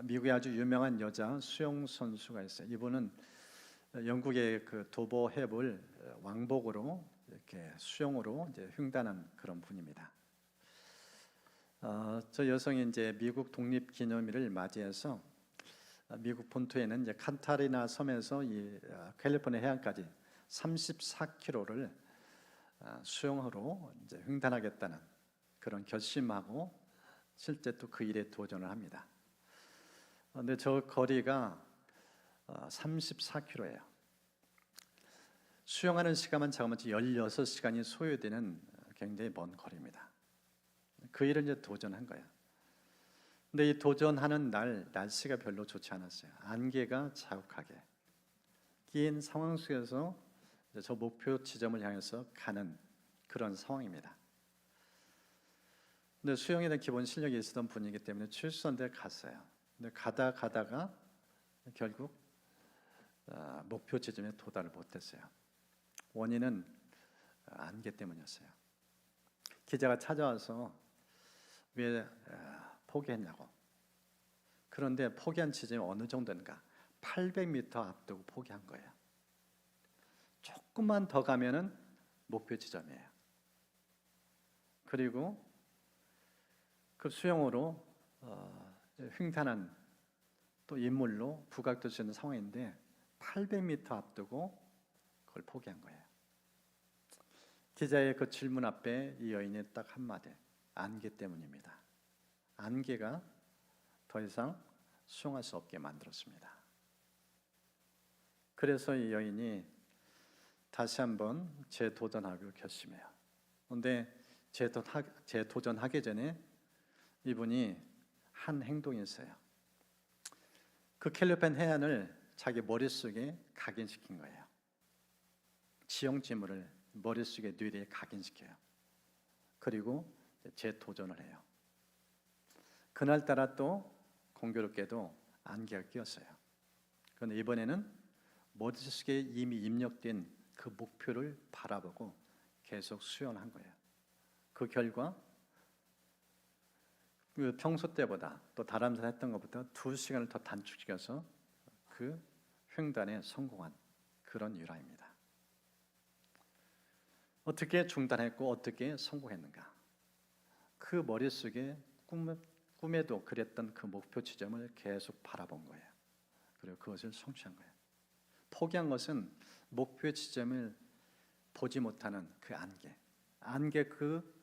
미국에 아주 유명한 여자 수영 선수가 있어요. 이분은 영국의 그 도보 해협을 왕복으로 이렇게 수영으로 이제 횡단한 그런 분입니다. 저 여성이 이제 미국 독립 기념일을 맞이해서 미국 본토에는 이제 칸타리나 섬에서 이 캘리포니아 해안까지 34km를 수영으로 이제 횡단하겠다는 그런 결심하고 실제 또 그 일에 도전을 합니다. 근데 저 거리가 34km예요. 수영하는 시간만 잡으면 16시간이 소요되는 굉장히 먼 거리입니다. 그 일을 이제 도전한 거예요. 근데 이 도전하는 날 날씨가 별로 좋지 않았어요. 안개가 자욱하게 낀 상황 속에서 저 목표 지점을 향해서 가는 그런 상황입니다. 근데 수영에 대한 기본 실력이 있었던 분이기 때문에 출선대에 갔어요. 근데 가다가 결국 목표 지점에 도달을 못했어요. 원인은 안개 때문이었어요. 기자가 찾아와서 왜 포기했냐고. 그런데 포기한 지점이 어느 정도인가? 800m 앞두고 포기한 거예요. 조금만 더 가면은 목표 지점이에요. 그리고 그 수영으로 횡단한 또 인물로 부각될 수 있는 상황인데 800m 앞두고 그걸 포기한 거예요. 기자의 그 질문 앞에 이 여인이 딱 한마디, 안개 때문입니다. 안개가 더 이상 수영할 수 없게 만들었습니다. 그래서 이 여인이 다시 한번 재도전하기로 결심해요. 그런데 재도전하기 전에 이분이 한 행동이 있어요. 그 캘리포니아 해안을 자기 머릿속에 각인시킨 거예요. 지형지물을 머릿속에 뇌리에 각인시켜요. 그리고 재도전을 해요. 그날따라 또 공교롭게도 안개가 끼었어요. 그런데 이번에는 머릿속에 이미 입력된 그 목표를 바라보고 계속 수영한 거예요. 그 결과 평소 때보다 또 다람쥐 했던 것보다 2시간을 더 단축시켜서 그 횡단에 성공한 그런 일화입니다. 어떻게 중단했고 어떻게 성공했는가? 그 머릿속에 꿈에도 그랬던 그 목표 지점을 계속 바라본 거예요. 그리고 그것을 성취한 거예요. 포기한 것은 목표 지점을 보지 못하는 그 안개 그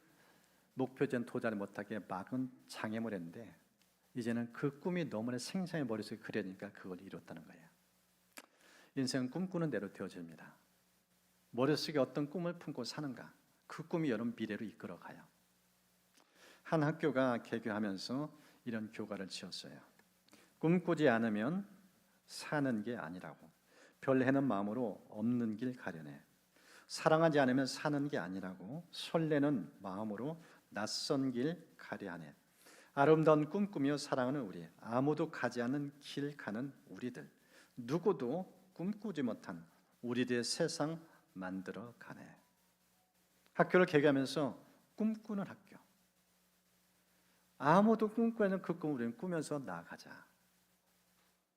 목표점 도달을 못하게 막은 장애물인데 이제는 그 꿈이 너무나 생생히 머릿속에 그려지니까 그걸 이뤘다는 거예요. 인생은 꿈꾸는 대로 되어집니다. 머릿속에 어떤 꿈을 품고 사는가, 그 꿈이 여러분 미래로 이끌어가요. 한 학교가 개교하면서 이런 교가를 지었어요. 꿈꾸지 않으면 사는 게 아니라고. 별 해는 마음으로 없는 길 가려내. 사랑하지 않으면 사는 게 아니라고. 설레는 마음으로 낯선 길 가려하네. 아름다운 꿈 꾸며 사랑하는 우리, 아무도 가지 않는 길 가는 우리들, 누구도 꿈꾸지 못한 우리들의 세상 만들어 가네. 학교를 개교하면서 꿈꾸는 학교, 아무도 꿈꾸지 않는 그 꿈을 우리는 꾸면서 나아가자.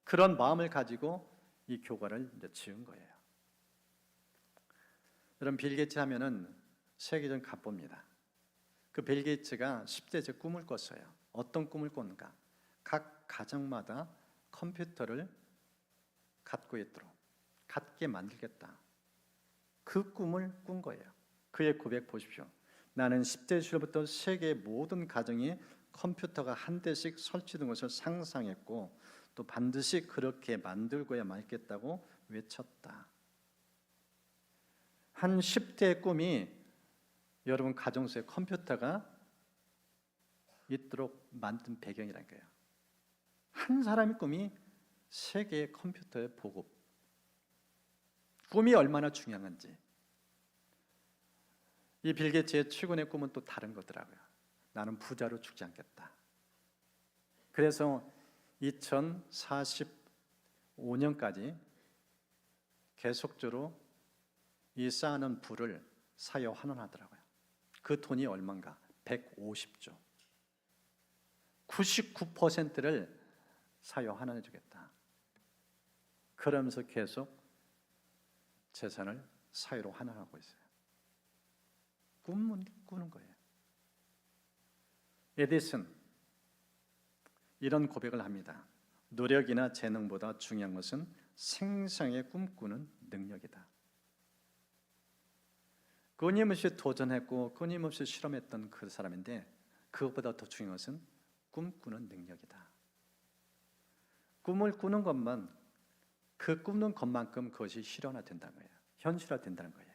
그런 마음을 가지고 이 교과를 이제 지은 거예요. 여러분, 빌 게이츠 하면은 세계적 갑부입니다. 그 빌 게이츠가 10대째 꿈을 꿨어요. 어떤 꿈을 꿨는가? 각 가정마다 컴퓨터를 갖고 있도록 갖게 만들겠다. 그 꿈을 꾼 거예요. 그의 고백 보십시오. 나는 10대 시절부터 세계의 모든 가정이 컴퓨터가 한 대씩 설치된 것을 상상했고 또 반드시 그렇게 만들고야 말겠다고 외쳤다. 한 10대의 꿈이 여러분 가정 속에 컴퓨터가 있도록 만든 배경이라는 거예요. 한 사람의 꿈이 세계의 컴퓨터의 보급. 꿈이 얼마나 중요한 건지. 이 빌 게이츠의 최근의 꿈은 또 다른 거더라고요. 나는 부자로 죽지 않겠다. 그래서 2045년까지 계속적으로 이 쌓아놓은 부를 사여 환원하더라고요. 그 돈이 얼마인가? 150조. 99%를 사유 환원해 주겠다. 그러면서 계속 재산을 사유로 환원하고 있어요. 꿈은 꾸는 거예요. 에디슨 이런 고백을 합니다. 노력이나 재능보다 중요한 것은 생생하게 꿈꾸는 능력이다. 끊임없이 도전했고 끊임없이 실험했던 그 사람인데 그것보다 더 중요한 것은 꿈꾸는 능력이다. 꿈을 꾸는 것만, 그 꾸는 것만큼 그것이 실현화된다는 거예요. 현실화된다는 거예요.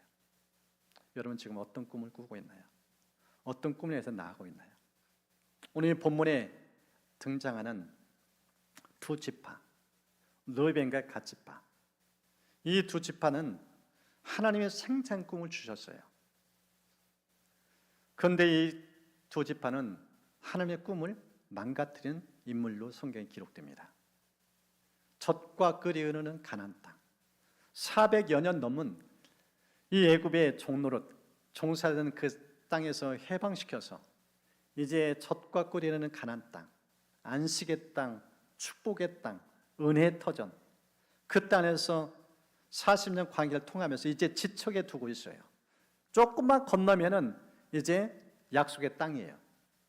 여러분 지금 어떤 꿈을 꾸고 있나요? 어떤 꿈을 위해서 나아가고 있나요? 오늘 본문에 등장하는 두 지파, 르벤과 갓지파, 이 두 지파는 하나님의 생생 꿈을 주셨어요. 그런데 이 두 지파는 하나님의 꿈을 망가뜨린 인물로 성경에 기록됩니다. 젖과 꿀이 흐르는 가나안 땅, 400여 년 넘은 이 애굽의 종노릇, 종살던 그 땅에서 해방시켜서 이제 젖과 꿀이 흐르는 가나안 땅, 안식의 땅, 축복의 땅, 은혜의 터전, 그 땅에서 40년 광야를 통하면서 이제 지척에 두고 있어요. 조금만 건너면은 이제 약속의 땅이에요.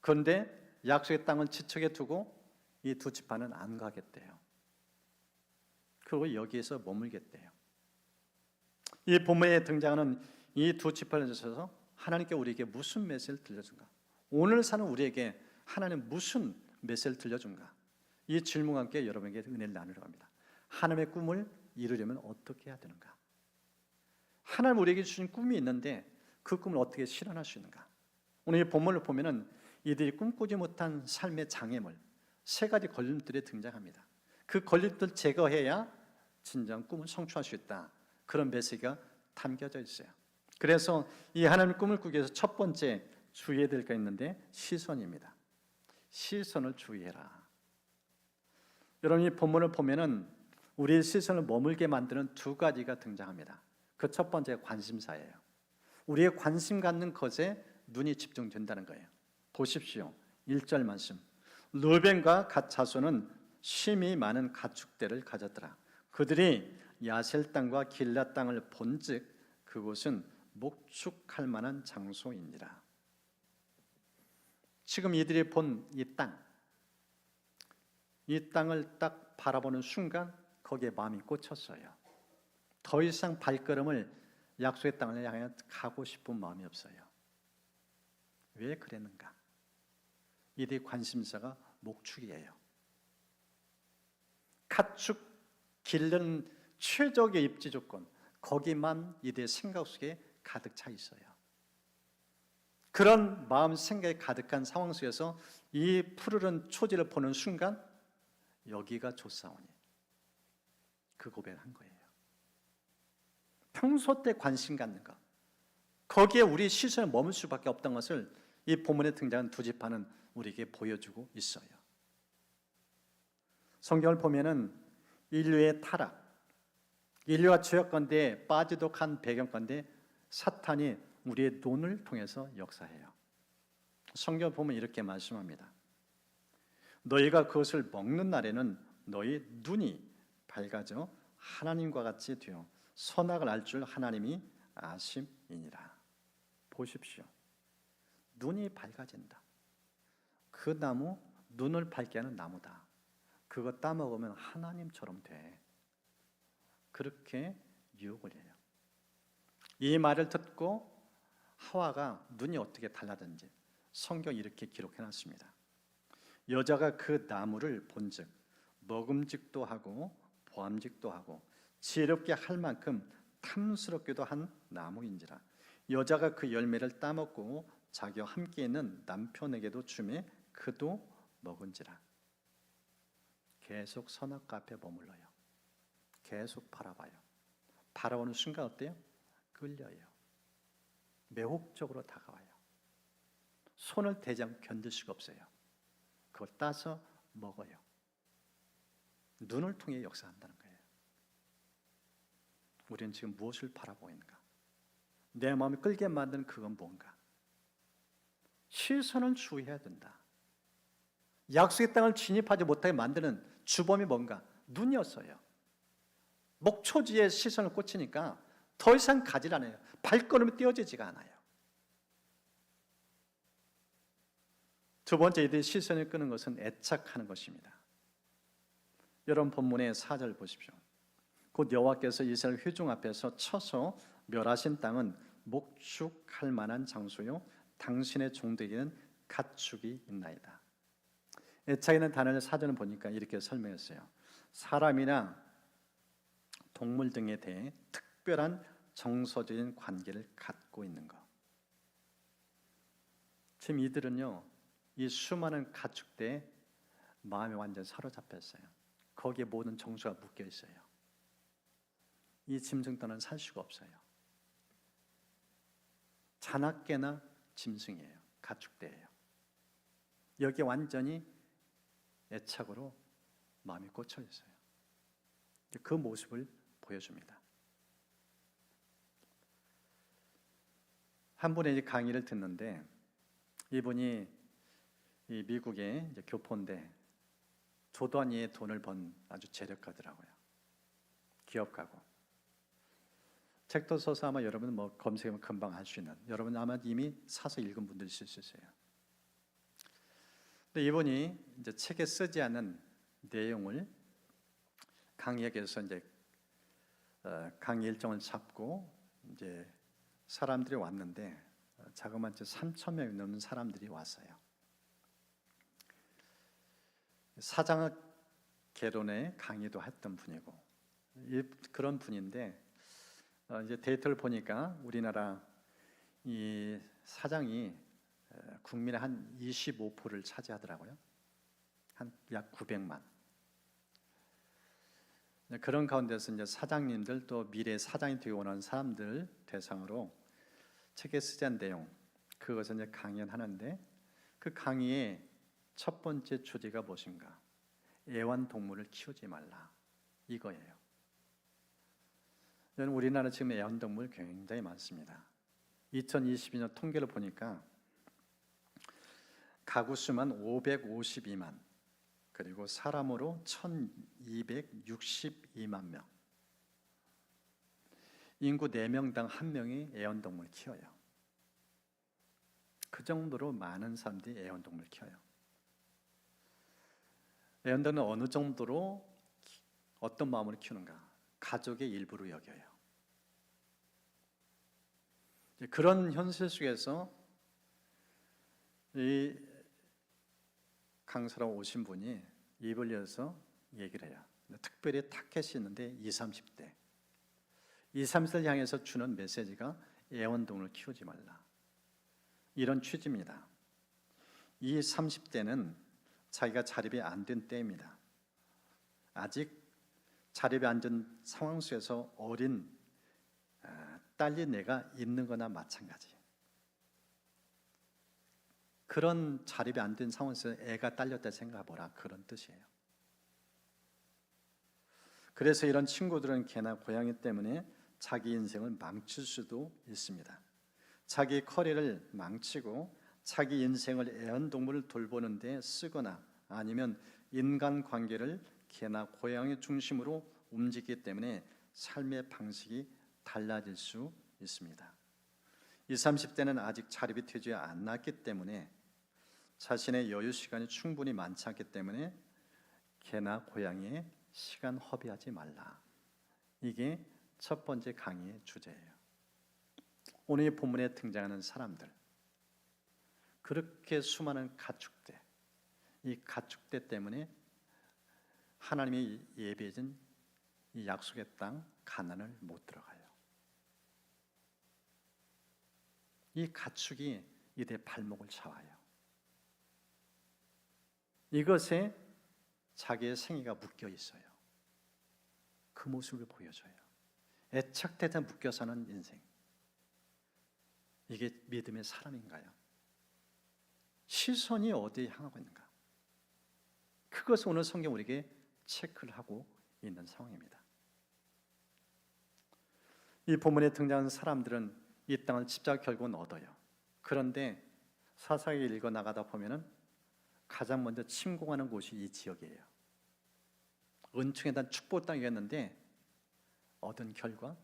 그런데 약속의 땅은 지척에 두고 이 두 지파는 안 가겠대요. 그리고 여기에서 머물겠대요. 이 본문에 등장하는 이 두 지파를 주셔서 하나님께 우리에게 무슨 메시지를 들려준가? 오늘 사는 우리에게 하나님 무슨 메시지를 들려준가? 이 질문과 함께 여러분에게 은혜를 나누려고 합니다. 하나님의 꿈을 이루려면 어떻게 해야 되는가? 하나님 우리에게 주신 꿈이 있는데 그 꿈을 어떻게 실현할 수 있는가? 오늘 이 본문을 보면은 이들이 꿈꾸지 못한 삶의 장애물, 세 가지 걸림돌이 등장합니다. 그 걸림돌 제거해야 진정 꿈을 성취할 수 있다. 그런 메시지가 담겨져 있어요. 그래서 이 하나님의 꿈을 꾸기 위해서 첫 번째 주의해야 될 게 있는데 시선입니다. 시선을 주의해라. 여러분 이 본문을 보면은 우리의 시선을 머물게 만드는 두 가지가 등장합니다. 그 첫 번째가 관심사예요. 우리의 관심 갖는 것에 눈이 집중된다는 거예요. 보십시오. 1절 말씀. 르벤과 갓 자손은 쉼이 많은 가축대를 가졌더라. 그들이 야셀 땅과 길라 땅을 본즉 그곳은 목축할 만한 장소이니라. 지금 이들이 본 이 땅을 딱 바라보는 순간 거기에 마음이 꽂혔어요. 더 이상 발걸음을 약속의 땅을 향해 가고 싶은 마음이 없어요. 왜 그랬는가? 이들의 관심사가 목축이에요. 가축 기르는 최적의 입지 조건, 거기만 이들의 생각 속에 가득 차 있어요. 그런 마음 생각이 가득한 상황 속에서 이 푸르른 초지를 보는 순간 여기가 좋사오니 그 고백을 한 거예요. 평소 때 관심 갖는 것, 거기에 우리 시선을 머물 수밖에 없던 것을 이 본문에 등장한 두 지파는 우리에게 보여주고 있어요. 성경을 보면은 인류의 타락, 인류가 죄악 가운데 빠지도록 한 배경 가운데 사탄이 우리의 눈을 통해서 역사해요. 성경을 보면 이렇게 말씀합니다. 너희가 그것을 먹는 날에는 너희 눈이 밝아져 하나님과 같이 되어 선악을 알 줄 하나님이 아심이니라. 보십시오. 눈이 밝아진다. 그 나무, 눈을 밝게 하는 나무다. 그거 따먹으면 하나님처럼 돼. 그렇게 유혹을 해요. 이 말을 듣고 하와가 눈이 어떻게 달라졌는지 성경이 이렇게 기록해놨습니다. 여자가 그 나무를 본즉 먹음직도 하고 보암직도 하고 지혜롭게 할 만큼 탐스럽기도 한 나무인지라. 여자가 그 열매를 따먹고 자기와 함께 있는 남편에게도 주매 그도 먹은지라. 계속 선악과 앞에 머물러요. 계속 바라봐요. 바라보는 순간 어때요? 끌려요. 매혹적으로 다가와요. 손을 대지 않고 견딜 수가 없어요. 그걸 따서 먹어요. 눈을 통해 역사한다는 거예요. 우리는 지금 무엇을 바라보고 있는가? 내 마음을 끌게 만드는 그건 뭔가? 시선을 주의해야 된다. 약속의 땅을 진입하지 못하게 만드는 주범이 뭔가? 눈이었어요. 목초지에 시선을 꽂히니까 더 이상 가지 않아요. 발걸음이 떼어지지가 않아요. 두 번째, 이들의 시선을 끄는 것은 애착하는 것입니다. 여러분 본문의 4절 보십시오. 곧 여호와께서 이스라엘 회중 앞에서 쳐서 멸하신 땅은 목축할 만한 장소요 당신의 종들에게는 가축이 있나이다. 애착이라는 단어를 사전을 보니까 이렇게 설명했어요. 사람이나 동물 등에 대해 특별한 정서적인 관계를 갖고 있는 것. 지금 이들은요, 이 수많은 가축대에 마음이 완전 사로잡혔어요. 거기에 모든 정서가 묶여 있어요. 이 짐승들은 살 수가 없어요. 자나깨나 짐승이에요. 가축대예요. 여기에 완전히 애착으로 마음이 꽂혀 있어요. 그 모습을 보여줍니다. 한 분의 강의를 듣는데 이분이 이 미국의 교포인데 조 단위의 돈을 번 아주 재력가더라고요. 기업가고. 책도 써서 아마 여러분 검색하면 금방 알 수 있는, 여러분 아마 이미 사서 읽은 분들 있을 수 있어요. 근데 이분이 이제 책에 쓰지 않은 내용을 강의에서 이제 강의 일정을 잡고 이제 사람들이 왔는데 자그마치 3,000명이 넘는 사람들이 왔어요. 사장학 개론의 강의도 했던 분이고 그런 분인데 이제 데이터를 보니까 우리나라 이 사장이 국민의 한 25%를 차지하더라고요. 한 약 900만. 그런 가운데서 이제 사장님들 또 미래 사장이 되기 원하는 사람들 대상으로 책에 쓰지 않은 내용 그것을 이제 강연하는데 그 강의의 첫 번째 주제가 무엇인가? 애완동물을 키우지 말라 이거예요. 우리나라 지금 애완동물 굉장히 많습니다. 2022년 통계를 보니까 가구 수만 552만 그리고 사람으로 1262만 명 인구 4명당 1명이 애완동물을 키워요. 그 정도로 많은 사람들이 애완동물을 키워요. 애완동물은 어느 정도로 어떤 마음으로 키우는가? 가족의 일부로 여겨요. 그런 현실 속에서 이 강사로 오신 분이 입을 열어서 얘기를 해요. 특별히 타켓이 있는데 20, 30대 30대를 향해서 주는 메시지가 애완동물을 키우지 말라 이런 취지입니다. 이 30대는 자기가 자립이 안 된 때입니다. 아직 자립이 안 된 상황 속에서 어린 딸린 애가 있는 거나 마찬가지. 그런 자립이 안 된 상황에서 애가 딸렸다 생각해보라 그런 뜻이에요. 그래서 이런 친구들은 개나 고양이 때문에 자기 인생을 망칠 수도 있습니다. 자기 커리어를 망치고 자기 인생을 애완동물을 돌보는 데 쓰거나 아니면 인간관계를 개나 고양이 중심으로 움직이기 때문에 삶의 방식이 달라질 수 있습니다. 20, 30대는 아직 자립이 되지 않았기 때문에 자신의 여유 시간이 충분히 많지 않기 때문에 개나 고양이에 시간 허비하지 말라. 이게 첫 번째 강의의 주제예요. 오늘 이 본문에 등장하는 사람들 그렇게 수많은 가축대 이 가축대 때문에 하나님이 예비해진 이 약속의 땅 가나안을 못 들어가요. 이 가축이 이들의 발목을 잡아요. 이것에 자기의 생애가 묶여 있어요. 그 모습을 보여줘요. 애착대에 묶여 사는 인생. 이게 믿음의 사람인가요? 시선이 어디에 향하고 있는가? 그것을 오늘 성경 우리에게 체크를 하고 있는 상황입니다. 이 본문에 등장하는 사람들은 이 땅을 집착 결국은 얻어요. 그런데 사사기 읽어 나가다 보면은 가장 먼저 침공하는 곳이 이 지역이에요. 은총에 대한 축복 땅이었는데 얻은 결과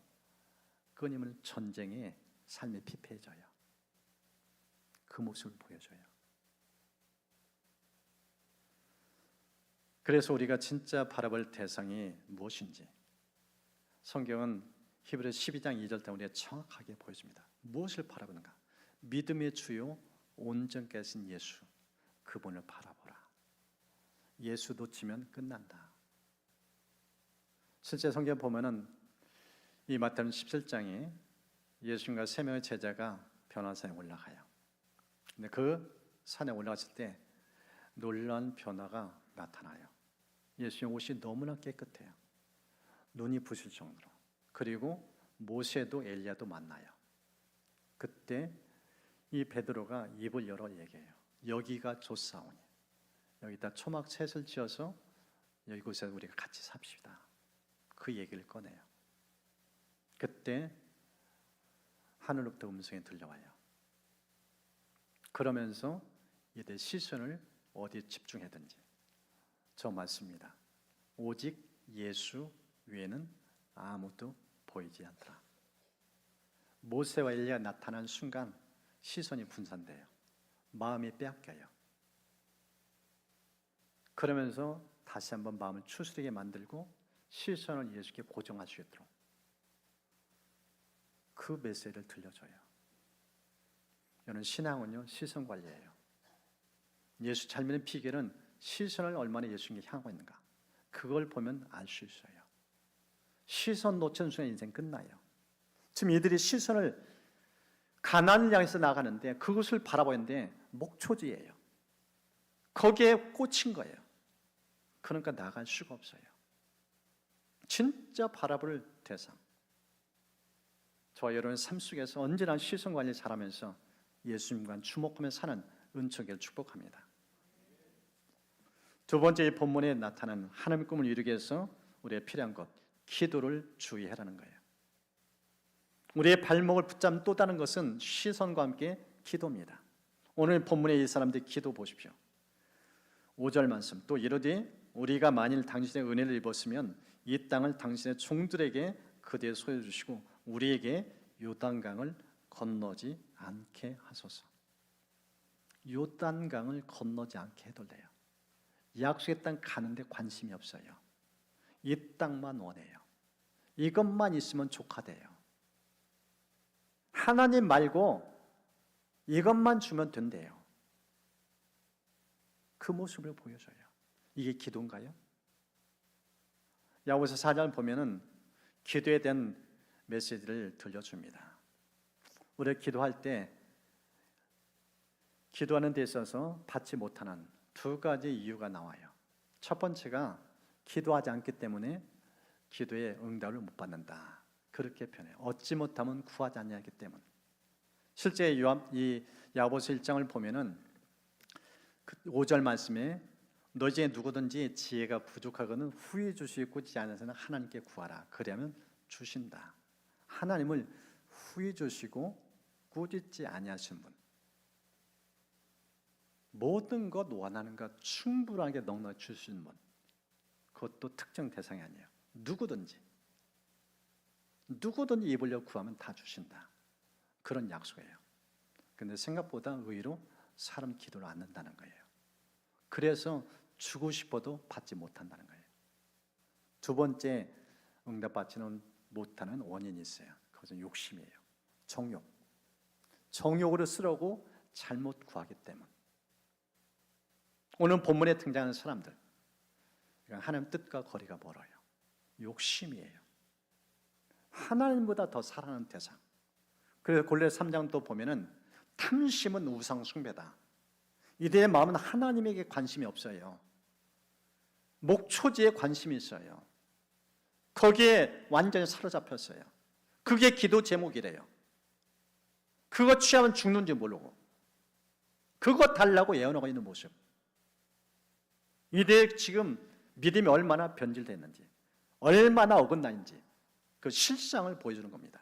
끊임없는 전쟁에 삶이 피폐해져요. 그 모습을 보여줘요. 그래서 우리가 진짜 바라볼 대상이 무엇인지 성경은 히브리서 12장 2절 때 우리가 정확하게 보여줍니다. 무엇을 바라보는가? 믿음의 주요 온전케 하신 예수, 그분을 바라보라. 예수 놓치면 끝난다. 실제 성경 보면은 이 마태복음 17장에 예수님과 세 명의 제자가 변화산에 올라가요. 근데 그 산에 올라갔을 때 놀라운 변화가 나타나요. 예수님 옷이 너무나 깨끗해요. 눈이 부실 정도로. 그리고 모세도 엘리야도 만나요. 그때 이 베드로가 입을 열어 얘기해요. 여기가 좋사오니 여기다 초막 셋을 지어서 이곳에 우리가 같이 삽시다. 그 얘기를 꺼내요. 그때 하늘로부터 음성이 들려와요. 그러면서 이들 시선을 어디에 집중하든지 저 맞습니다. 오직 예수 외에는 아무도 보이지 않더라. 모세와 엘리야가 나타난 순간 시선이 분산돼요. 마음이 빼앗겨요. 그러면서 다시 한번 마음을 추스리게 만들고 시선을 예수께 고정할 수 있도록 그 메시지를 들려줘요. 여러분, 신앙은요 시선 관리예요. 예수 잘 믿는 비결은 시선을 얼마나 예수님께 향하고 있는가, 그걸 보면 알 수 있어요. 시선 놓치는 순간 인생 끝나요. 지금 이들이 시선을 가나안을 향해서 나가는데 그것을 바라보는데 목초지예요. 거기에 꽂힌 거예요. 그러니까 나갈 수가 없어요. 진짜 바라볼 대상, 저와 여러분의 삶 속에서 언제나 시선 관리 잘하면서 예수님과 주목하며 사는 은총을 축복합니다. 두 번째, 이 본문에 나타난 하나님의 꿈을 이루기 위해서 우리의 필요한 것, 기도를 주의하라는 거예요. 우리의 발목을 붙잡는 또 다른 것은 시선과 함께 기도입니다. 오늘 본문의 이 사람들의 기도 보십시오. 5절 말씀, 또 이르되 우리가 만일 당신의 은혜를 입었으면 이 땅을 당신의 종들에게 그대에 소유해 주시고 우리에게 요단강을 건너지 않게 하소서. 요단강을 건너지 않게 해달래요. 약속의 땅 가는데 관심이 없어요. 이 땅만 원해요. 이것만 있으면 족하대요. 하나님 말고 이것만 주면 된대요. 그 모습을 보여줘요. 이게 기도인가요? 야고보서 4장 보면은 기도에 대한 메시지를 들려줍니다. 우리가 기도할 때 기도하는 데 있어서 받지 못하는 두 가지 이유가 나와요. 첫 번째가 기도하지 않기 때문에 기도의 응답을 못 받는다. 그렇게 표현해요. 얻지 못하면 구하지 않냐기 때문. 실제 이 야고보서 1장을 보면은 그 5절 말씀에 너 중에 누구든지 지혜가 부족하거든 후히 주시고 꾸짖지 않으서는 하나님께 구하라. 그러면 주신다. 하나님을 후히 주시고 꾸짖지 아니하신 분, 모든 것 원하는 것 충분하게 넉넉히 주시는 분, 그것도 특정 대상이 아니에요. 누구든지 입으려고 구하면 다 주신다. 그런 약속이에요. 근데 생각보다 의외로 사람 기도를 안 한다는 거예요. 그래서 주고 싶어도 받지 못한다는 거예요. 두 번째, 응답받지는 못하는 원인이 있어요. 그것은 욕심이에요. 정욕. 정욕으로 쓰려고 잘못 구하기 때문. 오늘 본문에 등장하는 사람들, 하나님 뜻과 거리가 멀어요. 욕심이에요. 하나님보다 더 사랑하는 대상. 그래서 골로새 3장 또 보면은 탐심은 우상 숭배다. 이들의 마음은 하나님에게 관심이 없어요. 목초지에 관심이 있어요. 거기에 완전히 사로잡혔어요. 그게 기도 제목이래요. 그거 취하면 죽는지 모르고 그거 달라고 예언하고 있는 모습. 이들의 지금 믿음이 얼마나 변질됐는지, 얼마나 어긋나는지 그 실상을 보여주는 겁니다.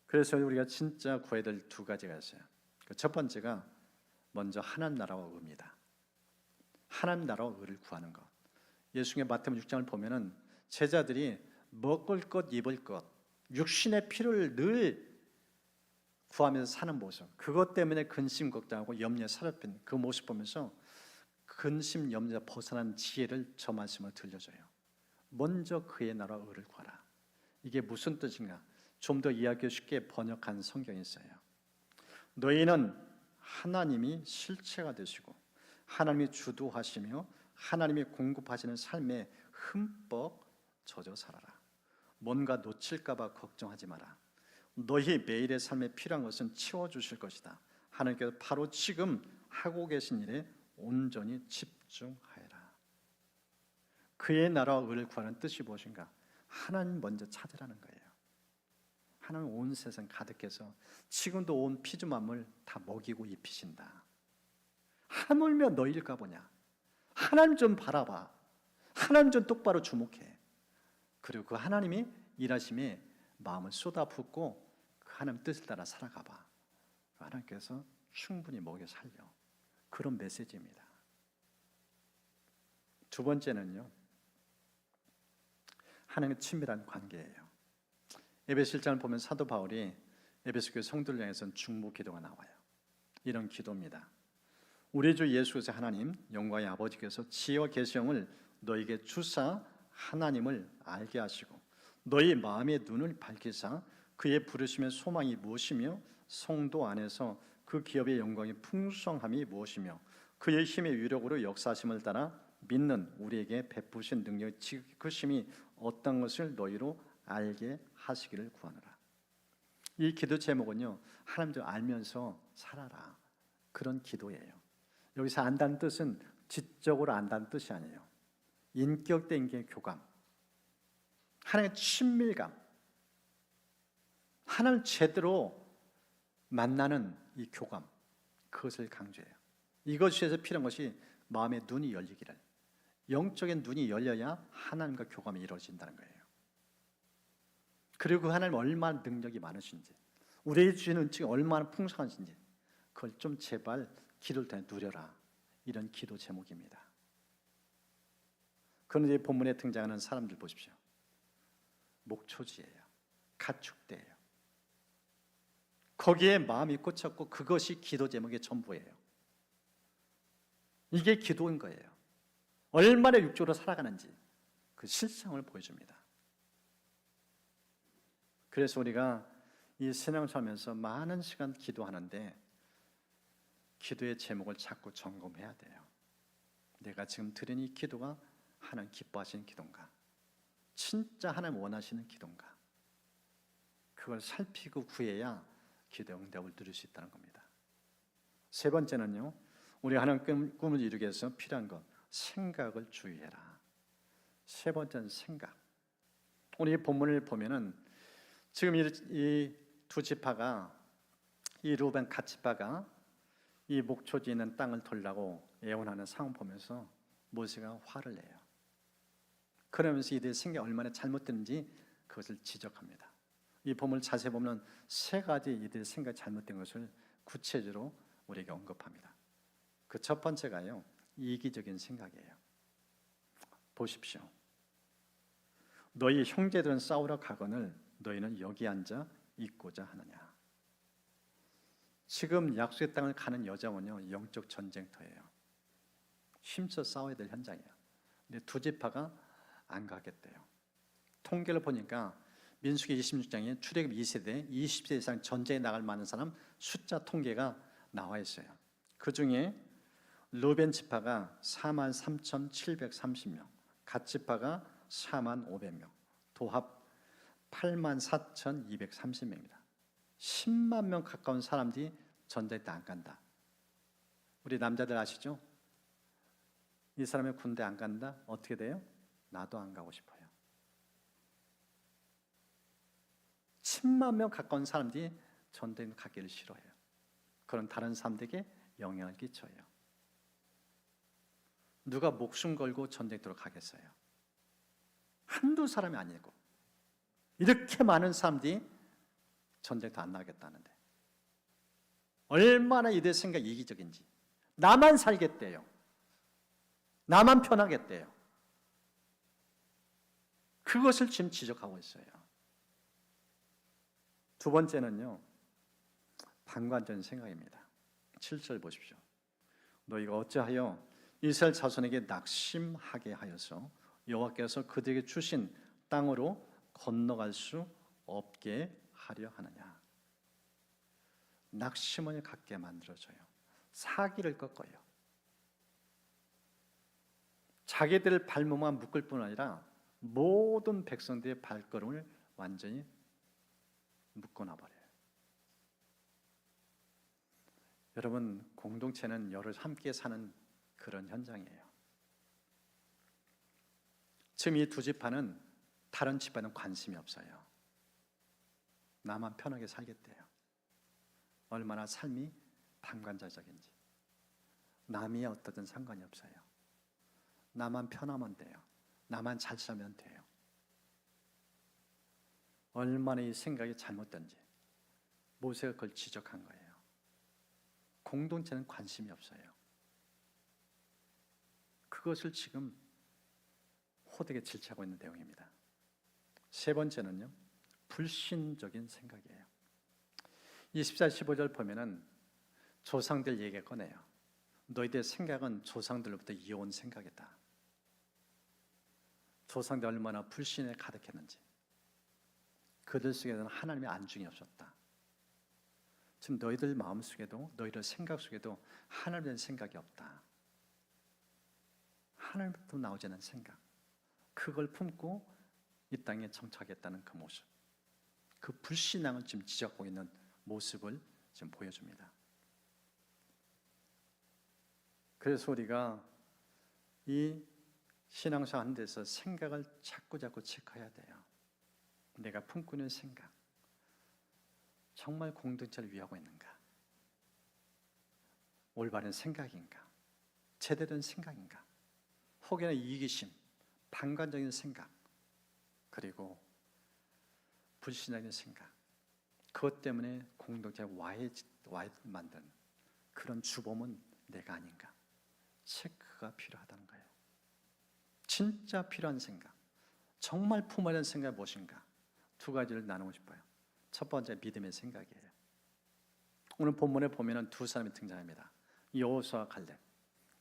그래서 우리가 진짜 구해야 될 두 가지가 있어요. 첫 번째가 먼저 하나님 나라와 의입니다. 하나님 나라와 의를 구하는 것. 예수님의 마태복음 6장을 보면은 제자들이 먹을 것, 입을 것, 육신의 필요를 늘 구하면서 사는 모습, 그것 때문에 근심 걱정하고 염려에 사로잡힌 그 모습 보면서 근심 염려 벗어난 지혜를 저 말씀을 들려줘요. 먼저 그의 나라와 의를 구하라. 이게 무슨 뜻인가? 좀 더 이해하기 쉽게 번역한 성경이 있어요. 너희는 하나님이 실체가 되시고 하나님이 주도하시며 하나님이 공급하시는 삶에 흠뻑 젖어 살아라. 뭔가 놓칠까 봐 걱정하지 마라. 너희 매일의 삶에 필요한 것은 채워주실 것이다. 하나님께서 바로 지금 하고 계신 일에 온전히 집중하여라. 그의 나라와 의를 구하는 뜻이 무엇인가? 하나님 먼저 찾으라는 거예요. 하나님 온 세상 가득해서 지금도 온 피조 만물 다 먹이고 입히신다. 하물며 너희일까 보냐? 하나님 좀 바라봐. 하나님 좀 똑바로 주목해. 그리고 그 하나님이 일하심에 마음을 쏟아붓고 그 하나님 뜻을 따라 살아가봐. 하나님께서 충분히 먹여 살려. 그런 메시지입니다. 두 번째는요, 하나님의 친밀한 관계예요. 에베소 1장을 보면 사도 바울이 에베소 교회 성도를 향해서는 중보 기도가 나와요. 이런 기도입니다. 우리 주 예수 그리스도 하나님 영광의 아버지께서 지혜와 계시형을 너에게 주사 하나님을 알게 하시고 너희 마음의 눈을 밝히사 그의 부르심의 소망이 무엇이며 성도 안에서 그 기업의 영광의 풍성함이 무엇이며 그의 힘의 위력으로 역사하심을 따라 믿는 우리에게 베푸신 능력의 지극으심이 어떤 것을 너희로 알게 하시기를 구하노라. 이 기도 제목은요, 하나님 좀 알면서 살아라, 그런 기도예요. 여기서 안다는 뜻은 지적으로 안다는 뜻이 아니에요. 인격 대 인격의 교감, 하나님의 친밀감, 하나님을 제대로 만나는 이 교감, 그것을 강조해요. 이것이 위해서 필요한 것이 마음의 눈이 열리기를, 영적인 눈이 열려야 하나님과 교감이 이루어진다는 거예요. 그리고 그 하나님 얼마나 능력이 많으신지, 우리의 주인 은총이 얼마나 풍성하신지 그걸 좀 제발 기도를 통해 누려라, 이런 기도 제목입니다. 그런데 본문에 등장하는 사람들 보십시오. 목초지예요. 가축대예요. 거기에 마음이 꽂혔고 그것이 기도 제목의 전부예요. 이게 기도인 거예요. 얼마나 육적으로 살아가는지 그 실상을 보여줍니다. 그래서 우리가 이 신앙을 살면서 많은 시간 기도하는데 기도의 제목을 자꾸 점검해야 돼요. 내가 지금 드린 이 기도가 하나님 기뻐하시는 기도인가? 진짜 하나님 원하시는 기도인가? 그걸 살피고 구해야 기도의 응답을 누릴 수 있다는 겁니다. 세 번째는요, 우리가 하나님 꿈을 이루기 위해서 필요한 것, 생각을 주의해라. 세 번째는 생각. 오늘 이 본문을 보면은 지금 이 두 지파가, 이 루벤 갓 지파가 이 목초지 있는 땅을 돌라고 애원하는 상황 보면서 모세가 화를 내요. 그러면서 이들의 생각이 얼마나 잘못됐는지 그것을 지적합니다. 이 본문을 자세히 보면 세 가지 이들의 생각이 잘못된 것을 구체적으로 우리에게 언급합니다. 그 첫 번째가요, 이기적인 생각이에요. 보십시오. 너희 형제들은 싸우러 가거늘 너희는 여기 앉아 있고자 하느냐. 지금 약속의 땅을 가는 여정은요, 영적 전쟁터예요. 힘써 싸워야 될 현장이에요. 근데 두 지파가 안 가겠대요. 통계를 보니까 민수기 26장에 출애굽 2세대 20세 이상 전쟁에 나갈 만한 사람 숫자 통계가 나와 있어요. 그 중에 루벤 지파가 43,730명, 갓 지파가 45,500명, 도합 84,230명입니다. 10만 명 가까운 사람들이 전쟁에 안 간다. 우리 남자들 아시죠? 이 사람이 군대 안 간다? 어떻게 돼요? 나도 안 가고 싶어요. 10만 명 가까운 사람들이 전쟁에 가기를 싫어해요. 그런 다른 사람들에게 영향을 끼쳐요. 누가 목숨 걸고 전쟁터로 가겠어요? 한두 사람이 아니고 이렇게 많은 사람들이 전쟁터 안 나가겠다는데 얼마나 이들 생각이 이기적인지. 나만 살겠대요. 나만 편하겠대요. 그것을 지금 지적하고 있어요. 두 번째는요, 방관적인 생각입니다. 7절 보십시오. 너희가 어찌하여 이스라엘 자손에게 낙심하게 하여서 여호와께서 그들에게 주신 땅으로 건너갈 수 없게 하려 하느냐. 낙심을 갖게 만들어줘요. 사기를 꺾어요. 자기들 발목만 묶을 뿐 아니라 모든 백성들의 발걸음을 완전히 묶어놔버려요. 여러분, 공동체는 여러 함께 사는 그런 현장이에요. 지금 이 두 지파는 다른 지파는 관심이 없어요. 나만 편하게 살겠대요. 얼마나 삶이 방관자적인지. 남이 어떠든 상관이 없어요. 나만 편하면 돼요. 나만 잘 살면 돼요. 얼마나 이 생각이 잘못된지 모세가 그걸 지적한 거예요. 공동체는 관심이 없어요. 그것을 지금 호되게 질책하고 있는 내용입니다. 세 번째는요, 불신적인 생각이에요. 24, 15절 보면은 조상들 얘기 꺼내요. 너희들의 생각은 조상들로부터 이어온 생각이다. 조상들 얼마나 불신에 가득했는지, 그들 속에는 하나님의 안중이 없었다. 지금 너희들 마음속에도, 너희들 생각 속에도 하나님에 대한 생각이 없다. 하나님부터 나오지 않는 생각, 그걸 품고 이 땅에 정착했다는 그 모습, 그 불신앙을 지금 지적하고 있는 모습을 지금 보여줍니다. 그래서 우리가 이 신앙생활 하는 데서 생각을 자꾸 체크해야 돼요. 내가 품고 있는 생각, 정말 공동체를 위하고 있는가? 올바른 생각인가? 제대로 된 생각인가? 혹여나 이기심, 방관적인 생각, 그리고 불신적인 생각, 그것 때문에 공동체가 와해 만든 그런 주범은 내가 아닌가? 체크가 필요하다는 거예요. 진짜 필요한 생각, 정말 품어야 하는 생각이 무엇인가? 두 가지를 나누고 싶어요. 첫 번째, 믿음의 생각이에요. 오늘 본문에 보면 두 사람이 등장합니다. 여호수아와 갈렙.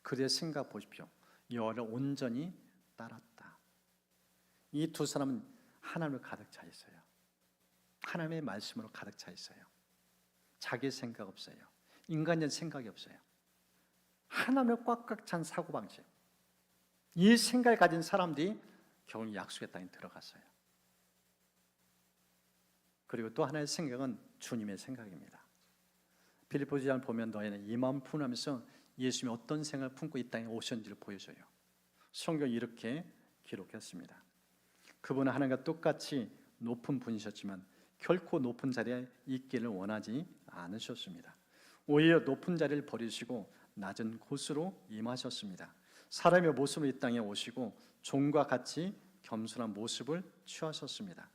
그들의 생각 보십시오. 여호와를 온전히 따랐다. 이 두 사람은 하나님을 가득 차 있어요. 하나님의 말씀으로 가득 차 있어요. 자기 생각 없어요. 인간적인 생각이 없어요. 하나님을 꽉꽉 찬 사고방식, 이 생각을 가진 사람들이 결국 약속의 땅에 들어갔어요. 그리고 또 하나의 생각은 주님의 생각입니다. 빌립보서를 보면 너희는 이 마음 품으면서 예수님이 어떤 생각을 품고 이 땅에 오셨는지를 보여줘요. 성경이 이렇게 기록했습니다. 그분은 하나님과 똑같이 높은 분이셨지만 결코 높은 자리에 있기를 원하지 않으셨습니다. 오히려 높은 자리를 버리시고 낮은 곳으로 임하셨습니다. 사람의 모습으로 이 땅에 오시고 종과 같이 겸손한 모습을 취하셨습니다.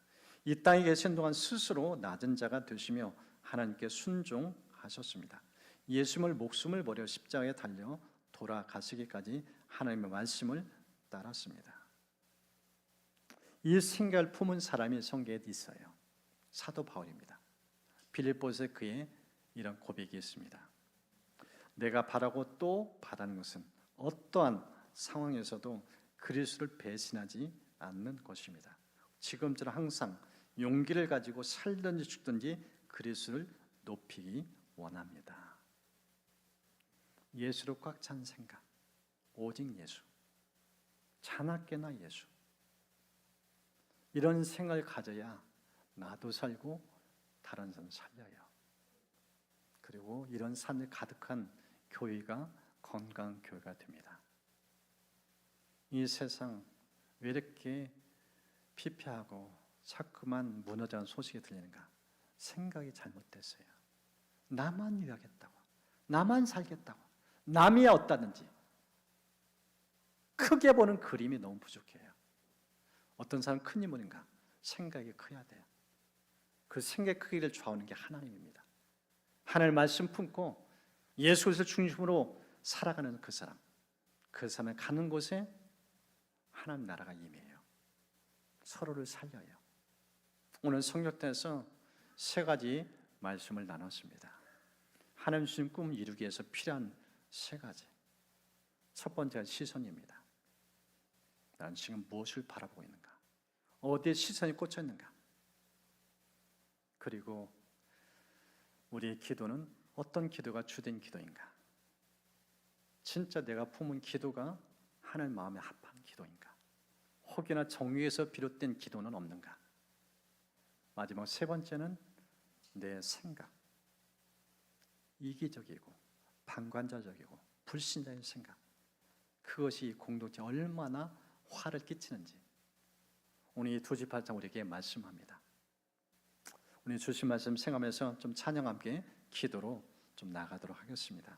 이 땅에 계신 동안 스스로 낮은 자가 되시며 하나님께 순종하셨습니다. 예수님을 목숨을 버려 십자가에 달려 돌아가시기까지 하나님의 말씀을 따랐습니다. 이 생각을 품은 사람이 성경에 있어요. 사도 바울입니다. 빌립보서에 그의 이런 고백이 있습니다. 내가 바라고 또 바라는 것은 어떠한 상황에서도 그리스도를 배신하지 않는 것입니다. 지금처럼 항상 용기를 가지고 살든지 죽든지 그리스도를 높이기 원합니다. 예수로 꽉 찬 생각, 오직 예수, 자나깨나 예수, 이런 생각을 가져야 나도 살고 다른 사람 살려요. 그리고 이런 삶을 가득한 교회가 건강한 교회가 됩니다. 이 세상 왜 이렇게 피폐하고 자꾸만 무너져가는 소식이 들리는가? 생각이 잘못됐어요. 나만 유하겠다고, 나만 살겠다고, 남이 어떠든지 크게 보는 그림이 너무 부족해요. 어떤 사람은 큰 인물인가? 생각이 커야 돼요. 그 생각의 크기를 좌우하는 게 하나님입니다. 하나님의 말씀 품고 예수 그리스도를 중심으로 살아가는 그 사람, 그 사람이 가는 곳에 하나님 나라가 임해요. 서로를 살려요. 오늘 성경에서 세 가지 말씀을 나눴습니다. 하나님 주신 꿈을 이루기 위해서 필요한 세 가지. 첫 번째가 시선입니다. 나는 지금 무엇을 바라보고 있는가? 어디에 시선이 꽂혀 있는가? 그리고 우리의 기도는 어떤 기도가 주된 기도인가? 진짜 내가 품은 기도가 하나님 마음에 합한 기도인가? 혹여나 정의에서 비롯된 기도는 없는가? 마지막 세 번째는 내 생각. 이기적이고 방관자적이고 불신자의 생각. 그것이 이 공동체에 얼마나 화를 끼치는지 오늘 이 2집8장 우리에게 말씀합니다. 오늘 주신 말씀 생각하면서 좀 찬양 함께 기도로 좀 나가도록 하겠습니다.